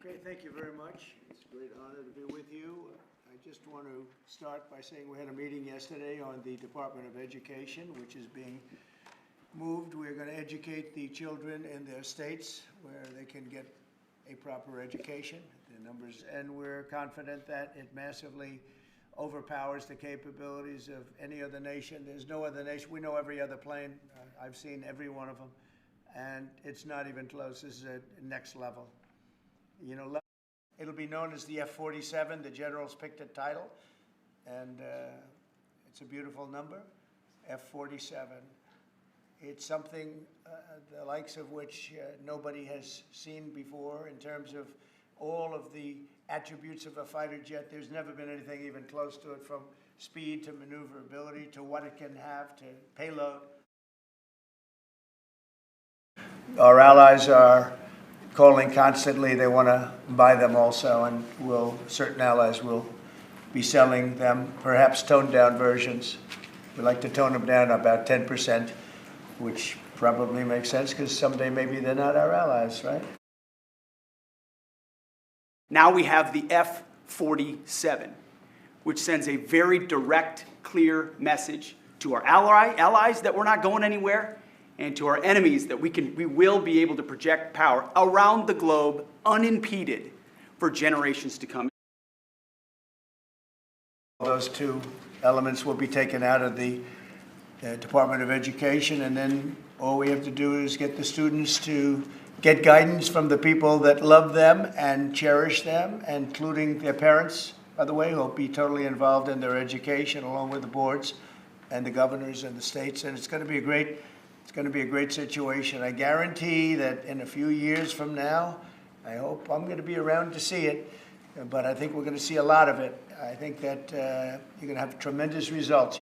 Okay, thank you very much. It's a great honor to be with you. I just want to start by saying we had a meeting yesterday on the Department of Education, which is being moved. We're going to educate the children in their states where they can get a proper education, the numbers, and we're confident that it massively overpowers the capabilities of any other nation. There's no other nation. We know every other plane. I've seen every one of them, and it's not even close. This is a next level. You know, it'll be known as the F-47. The generals picked a title, and it's a beautiful number, F-47. It's something the likes of which nobody has seen before in terms of all of the attributes of a fighter jet. There's never been anything even close to it, from speed to maneuverability to what it can have to payload. Our allies are calling constantly. They want to buy them also, and certain allies will be selling them, perhaps toned down versions. We like to tone them down about 10%, which probably makes sense because someday maybe they're not our allies, right? Now we have the F-47, which sends a very direct, clear message to our allies that we're not going anywhere, and to our enemies that we will be able to project power around the globe unimpeded for generations to come. Those two elements will be taken out of the Department of Education, and then all we have to do is get the students to get guidance from the people that love them and cherish them, including their parents, by the way, who will be totally involved in their education, along with the boards and the governors and the states. And it's going to be a great situation. I guarantee that in a few years from now, I hope I'm going to be around to see it, but I think we're going to see a lot of it. I think that you're going to have tremendous results.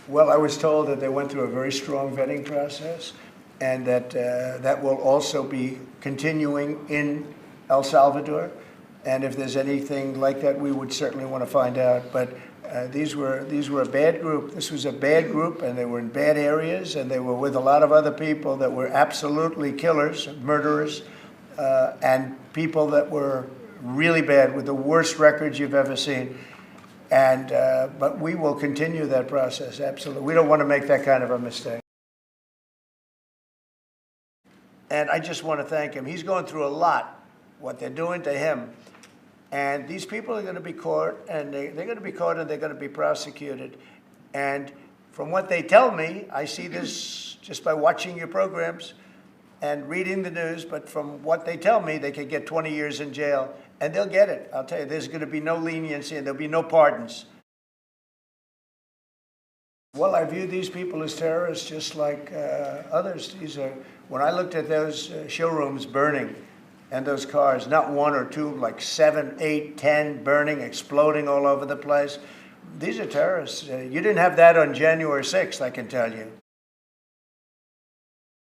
Well, I was told that they went through a very strong vetting process, and that that will also be continuing in El Salvador. And if there's anything like that, we would certainly want to find out. But these were a bad group. This was a bad group, and they were in bad areas, and they were with a lot of other people that were absolutely killers, murderers, and people that were really bad, with the worst records you've ever seen. And but we will continue that process, absolutely. We don't want to make that kind of a mistake. And I just want to thank him. He's going through a lot, what they're doing to him. And these people are going to be caught, and they're going to be caught, and they're going to be prosecuted. And from what they tell me, I see this just by watching your programs and reading the news, but from what they tell me, they could get 20 years in jail, and they'll get it. I'll tell you, there's going to be no leniency, and there'll be no pardons. Well, I view these people as terrorists just like others. When I looked at those showrooms burning and those cars, not one or two, like 7, 8, 10 burning, exploding all over the place, these are terrorists. You didn't have that on January 6th, I can tell you.